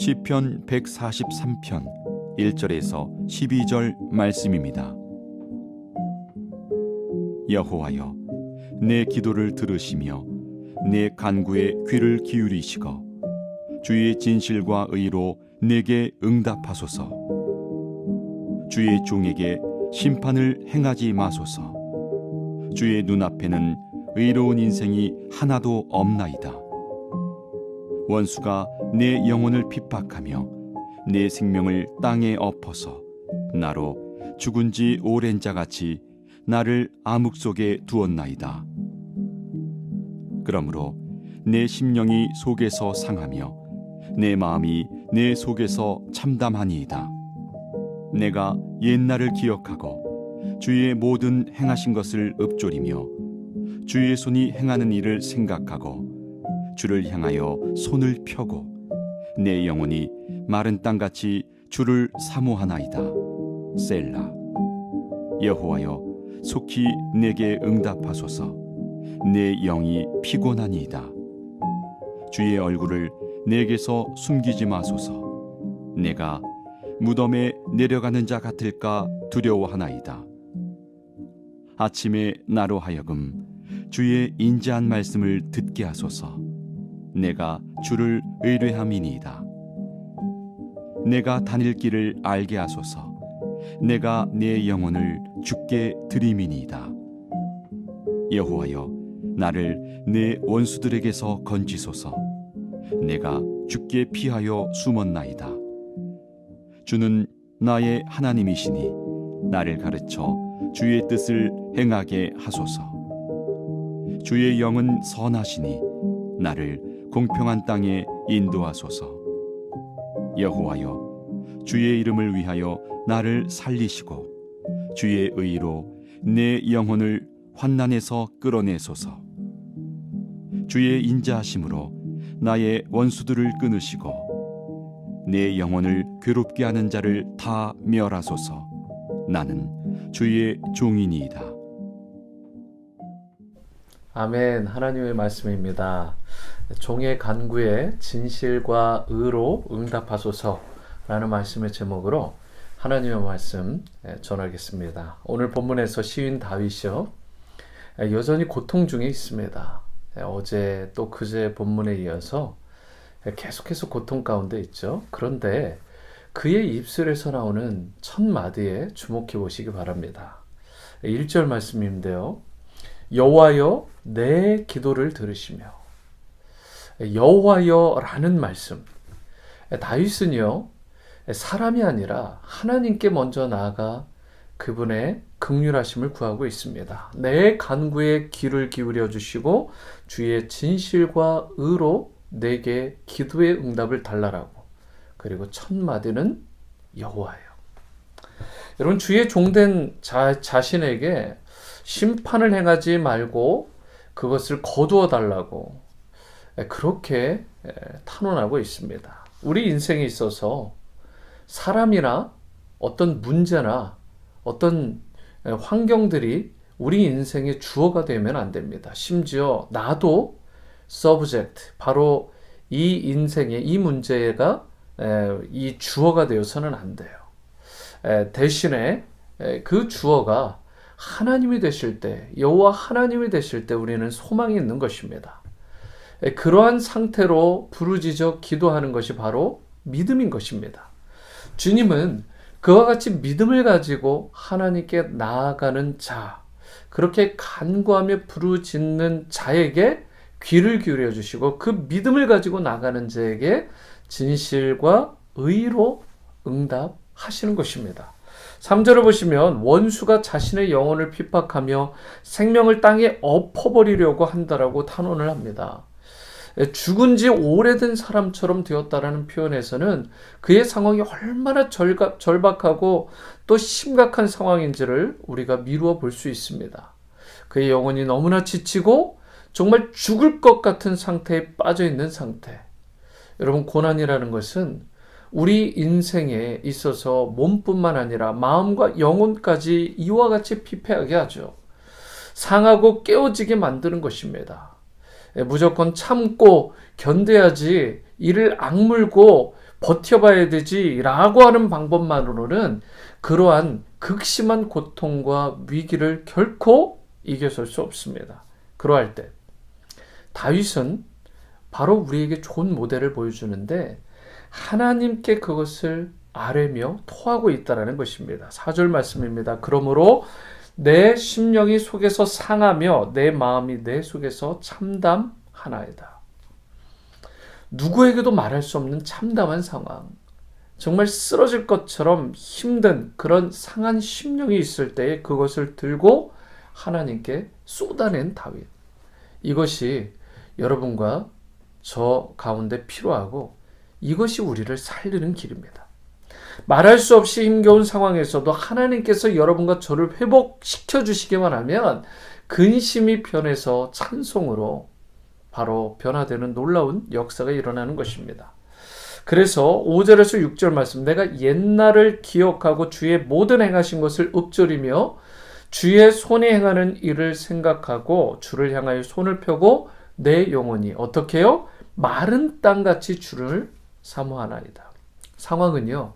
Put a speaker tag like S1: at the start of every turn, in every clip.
S1: 시편 143편 1절에서 12절 말씀입니다. 여호와여, 내 기도를 들으시며 내 간구에 귀를 기울이시고 주의 진실과 의로 내게 응답하소서. 주의 종에게 심판을 행하지 마소서. 주의 눈앞에는 의로운 인생이 하나도 없나이다. 원수가 내 영혼을 핍박하며 내 생명을 땅에 엎어서 나로 죽은 지 오랜 자같이 나를 암흑 속에 두었나이다. 그러므로 내 심령이 속에서 상하며 내 마음이 내 속에서 참담하니이다. 내가 옛날을 기억하고 주의 모든 행하신 것을 읊조리며 주의 손이 행하는 일을 생각하고 주를 향하여 손을 펴고 내 영혼이 마른 땅같이 주를 사모하나이다. 셀라. 여호와여, 속히 내게 응답하소서. 내 영이 피곤하니이다. 주의 얼굴을 내게서 숨기지 마소서. 내가 무덤에 내려가는 자 같을까 두려워하나이다. 아침에 나로 하여금 주의 인자한 말씀을 듣게 하소서. 내가 주를 의뢰함이니이다. 내가 다닐 길을 알게 하소서. 내가 내 영혼을 주께 드림이니이다. 여호와여, 나를 내 원수들에게서 건지소서. 내가 주께 피하여 숨었나이다. 주는 나의 하나님이시니 나를 가르쳐 주의 뜻을 행하게 하소서. 주의 영은 선하시니 나를 공평한 땅에 인도하소서. 여호와여, 주의 이름을 위하여 나를 살리시고 주의 의로 내 영혼을 환난에서 끌어내소서. 주의 인자하심으로 나의 원수들을 끊으시고 내 영혼을 괴롭게 하는 자를 다 멸하소서. 나는 주의 종이니이다.
S2: 아멘. 하나님의 말씀입니다. 종의 간구에 진실과 의로 응답하소서라는 말씀의 제목으로 하나님의 말씀 전하겠습니다. 오늘 본문에서 시인 다윗이요, 여전히 고통 중에 있습니다. 어제 또 그제 본문에 이어서 계속해서 고통 가운데 있죠. 그런데 그의 입술에서 나오는 첫 마디에 주목해 보시기 바랍니다. 1절 말씀인데요. 여호와여, 내 기도를 들으시며. 여호와여라는 말씀. 다윗은요, 사람이 아니라 하나님께 먼저 나아가 그분의 긍휼하심을 구하고 있습니다. 내 간구에 귀를 기울여 주시고 주의 진실과 의로 내게 기도의 응답을 달라라고. 그리고 첫 마디는 여호와예요. 여러분, 주의 종된 자신에게 심판을 행하지 말고 그것을 거두어 달라고 그렇게 탄원하고 있습니다. 우리 인생에 있어서 사람이나 어떤 문제나 어떤 환경들이 우리 인생의 주어가 되면 안 됩니다. 심지어 나도 subject, 바로 이 인생의 이 문제가 이 주어가 되어서는 안 돼요. 대신에 그 주어가 하나님이 되실 때, 여호와 하나님이 되실 때 우리는 소망이 있는 것입니다. 그러한 상태로 부르짖어 기도하는 것이 바로 믿음인 것입니다. 주님은 그와 같이 믿음을 가지고 하나님께 나아가는 자, 그렇게 간구하며 부르짖는 자에게 귀를 기울여 주시고 그 믿음을 가지고 나가는 자에게 진실과 의로 응답하시는 것입니다. 3절을 보시면 원수가 자신의 영혼을 핍박하며 생명을 땅에 엎어버리려고 한다라고 탄원을 합니다. 죽은 지 오래된 사람처럼 되었다라는 표현에서는 그의 상황이 얼마나 절박하고 또 심각한 상황인지를 우리가 미루어 볼 수 있습니다. 그의 영혼이 너무나 지치고 정말 죽을 것 같은 상태에 빠져 있는 상태. 여러분, 고난이라는 것은 우리 인생에 있어서 몸뿐만 아니라 마음과 영혼까지 이와 같이 피폐하게 하죠. 상하고 깨어지게 만드는 것입니다. 무조건 참고 견뎌야지, 이를 악물고 버텨봐야 되지라고 하는 방법만으로는 그러한 극심한 고통과 위기를 결코 이겨설 수 없습니다. 그러할 때 다윗은 바로 우리에게 좋은 모델을 보여주는데 하나님께 그것을 아뢰며 토하고 있다는 것입니다. 4절 말씀입니다. 그러므로 내 심령이 속에서 상하며 내 마음이 내 속에서 참담하나이다. 누구에게도 말할 수 없는 참담한 상황, 정말 쓰러질 것처럼 힘든 그런 상한 심령이 있을 때에 그것을 들고 하나님께 쏟아낸 다윗. 이것이 여러분과 저 가운데 필요하고 이것이 우리를 살리는 길입니다. 말할 수 없이 힘겨운 상황에서도 하나님께서 여러분과 저를 회복시켜 주시기만 하면 근심이 변해서 찬송으로 바로 변화되는 놀라운 역사가 일어나는 것입니다. 그래서 5절에서 6절 말씀, 내가 옛날을 기억하고 주의 모든 행하신 것을 읊조리며 주의 손이 행하는 일을 생각하고 주를 향하여 손을 펴고 내 영혼이 어떻게 해요? 마른 땅같이 주를 사모하나이다. 상황은요,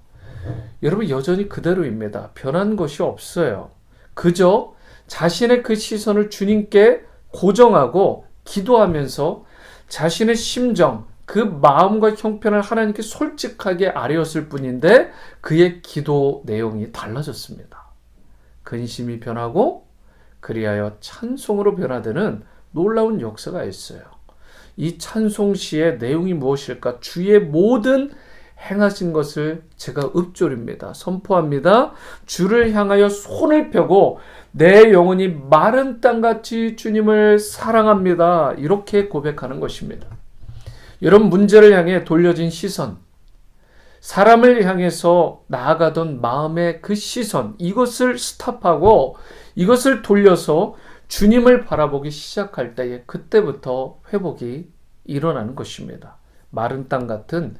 S2: 여러분 여전히 그대로입니다. 변한 것이 없어요. 그저 자신의 그 시선을 주님께 고정하고 기도하면서 자신의 심정, 그 마음과 형편을 하나님께 솔직하게 아뢰었을 뿐인데 그의 기도 내용이 달라졌습니다. 근심이 변하고 그리하여 찬송으로 변화되는 놀라운 역사가 있어요. 이 찬송시의 내용이 무엇일까? 주의 모든 행하신 것을 제가 읊조립니다. 선포합니다. 주를 향하여 손을 펴고 내 영혼이 마른 땅같이 주님을 사랑합니다. 이렇게 고백하는 것입니다. 여러분, 문제를 향해 돌려진 시선, 사람을 향해서 나아가던 마음의 그 시선, 이것을 스탑하고 이것을 돌려서 주님을 바라보기 시작할 때에 그때부터 회복이 일어나는 것입니다. 마른 땅 같은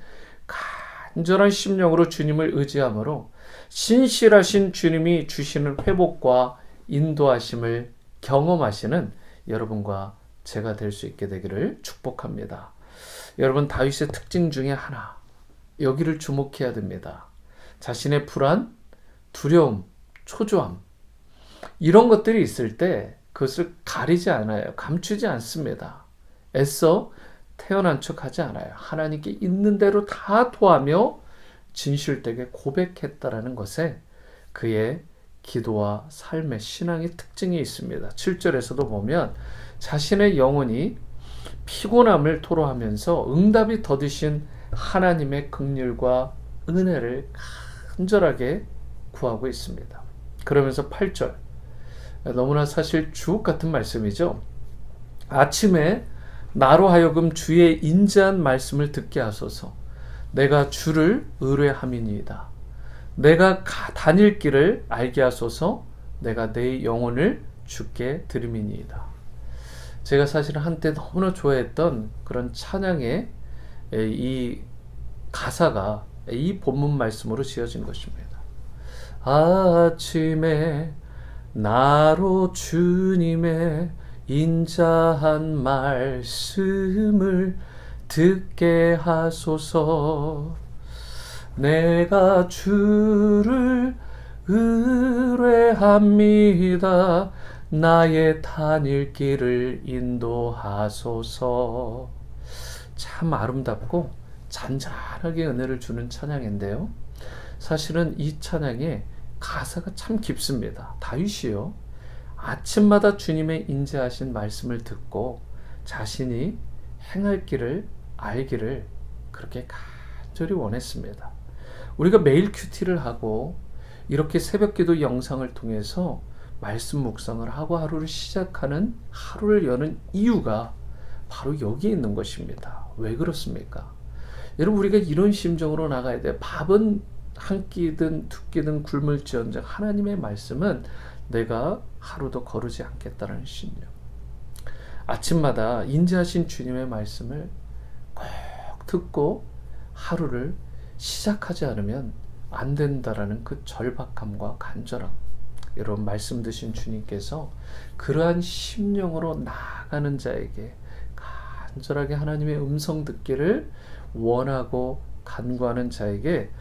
S2: 간절한 심령으로 주님을 의지함으로 신실하신 주님이 주시는 회복과 인도하심을 경험하시는 여러분과 제가 될 수 있게 되기를 축복합니다. 여러분, 다윗의 특징 중에 하나, 여기를 주목해야 됩니다. 자신의 불안, 두려움, 초조함, 이런 것들이 있을 때 그것을 가리지 않아요. 감추지 않습니다. 애써 태어난 척하지 않아요. 하나님께 있는 대로 다 토하며 진실되게 고백했다라는 것에 그의 기도와 삶의 신앙의 특징이 있습니다. 7절에서도 보면 자신의 영혼이 피곤함을 토로하면서 응답이 더디신 하나님의 긍휼과 은혜를 간절하게 구하고 있습니다. 그러면서 8절, 너무나 사실 주옥 같은 말씀이죠. 아침에 나로 하여금 주의 인자한 말씀을 듣게 하소서. 내가 주를 의뢰함이니이다. 내가 다닐 길을 알게 하소서. 내가 내 영혼을 주께 드림이니이다. 제가 사실은 한때 너무나 좋아했던 그런 찬양의 이 가사가 이 본문 말씀으로 지어진 것입니다. 아침에 나로 주님의 인자한 말씀을 듣게 하소서. 내가 주를 의뢰합니다. 나의 다닐 길을 인도하소서. 참 아름답고 잔잔하게 은혜를 주는 찬양인데요. 사실은 이 찬양의 가사가 참 깊습니다. 다윗이요, 아침마다 주님의 인자하신 말씀을 듣고 자신이 행할 길을 알기를 그렇게 간절히 원했습니다. 우리가 매일 큐티를 하고 이렇게 새벽기도 영상을 통해서 말씀 묵상을 하고 하루를 시작하는, 하루를 여는 이유가 바로 여기에 있는 것입니다. 왜 그렇습니까? 여러분, 우리가 이런 심정으로 나가야 돼요. 밥은 한 끼든 두 끼든 굶을지언정 하나님의 말씀은 내가 하루도 거르지 않겠다는 신념. 아침마다 인자하신 주님의 말씀을 꼭 듣고 하루를 시작하지 않으면 안 된다라는 그 절박함과 간절함. 여러분, 말씀 드신 주님께서 그러한 심령으로 나아가는 자에게 간절하게 하나님의 음성 듣기를 원하고 간구하는 자에게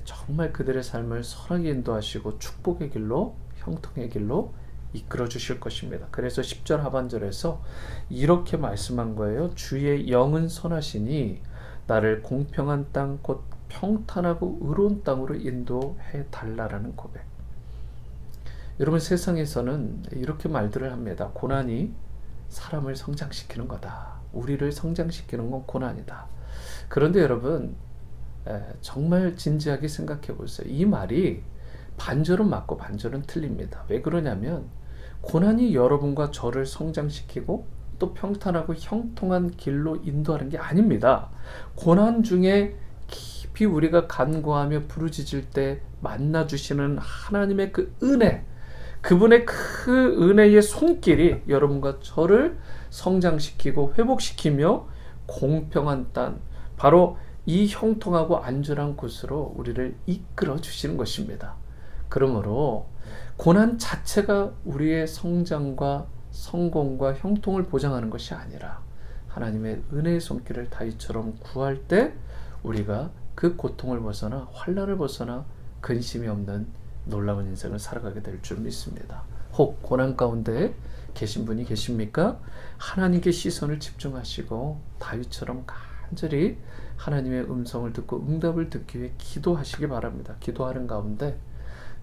S2: 정말 그들의 삶을 선하게 인도하시고 축복의 길로, 형통의 길로 이끌어 주실 것입니다. 그래서 10절 하반절에서 이렇게 말씀한 거예요. 주의 영은 선하시니 나를 공평한 땅 곧 평탄하고 의로운 땅으로 인도해 달라라는 고백. 여러분, 세상에서는 이렇게 말들을 합니다. 고난이 사람을 성장시키는 거다. 우리를 성장시키는 건 고난이다. 그런데 여러분, 정말 진지하게 생각해 보세요. 이 말이 반절은 맞고 반절은 틀립니다. 왜 그러냐면 고난이 여러분과 저를 성장시키고 또 평탄하고 형통한 길로 인도하는 게 아닙니다. 고난 중에 깊이 우리가 간구하며 부르짖을 때 만나주시는 하나님의 그 은혜, 그분의 그 은혜의 손길이 여러분과 저를 성장시키고 회복시키며 공평한 땅, 바로 이 형통하고 안전한 곳으로 우리를 이끌어 주시는 것입니다. 그러므로 고난 자체가 우리의 성장과 성공과 형통을 보장하는 것이 아니라 하나님의 은혜의 손길을 다윗처럼 구할 때 우리가 그 고통을 벗어나 환난을 벗어나 근심이 없는 놀라운 인생을 살아가게 될 줄 믿습니다. 혹 고난 가운데 계신 분이 계십니까? 하나님께 시선을 집중하시고 다윗처럼 간절히 하나님의 음성을 듣고 응답을 듣기 위해 기도하시기 바랍니다. 기도하는 가운데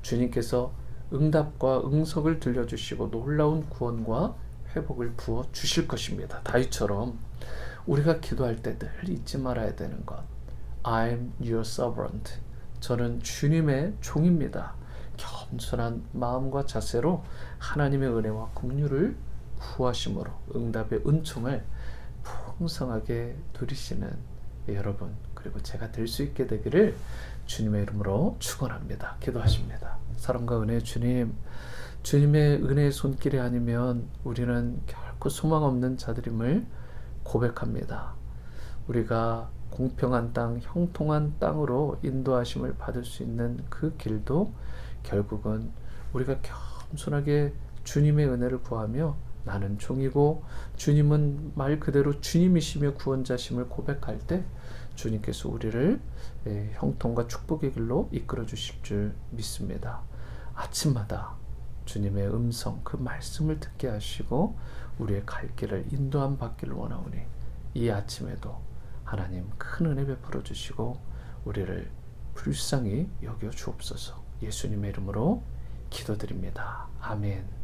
S2: 주님께서 응답과 응석을 들려주시고 놀라운 구원과 회복을 부어 주실 것입니다. 다윗처럼 우리가 기도할 때 늘 잊지 말아야 되는 것, I'm your servant. 저는 주님의 종입니다. 겸손한 마음과 자세로 하나님의 은혜와 긍휼을 구하심으로 응답의 은총을 풍성하게 누리시는 여러분, 그리고 제가 될 수 있게 되기를 주님의 이름으로 축원합니다. 기도하십니다. 사랑과 은혜의 주님, 주님의 은혜의 손길이 아니면 우리는 결코 소망 없는 자들임을 고백합니다. 우리가 공평한 땅, 형통한 땅으로 인도하심을 받을 수 있는 그 길도 결국은 우리가 겸손하게 주님의 은혜를 구하며 나는 종이고 주님은 말 그대로 주님이시며 구원자심을 고백할 때 주님께서 우리를 형통과 축복의 길로 이끌어 주실 줄 믿습니다. 아침마다 주님의 음성, 그 말씀을 듣게 하시고 우리의 갈 길을 인도함 받기를 원하오니 이 아침에도 하나님 큰 은혜 베풀어 주시고 우리를 불쌍히 여겨 주옵소서. 예수님의 이름으로 기도드립니다. 아멘.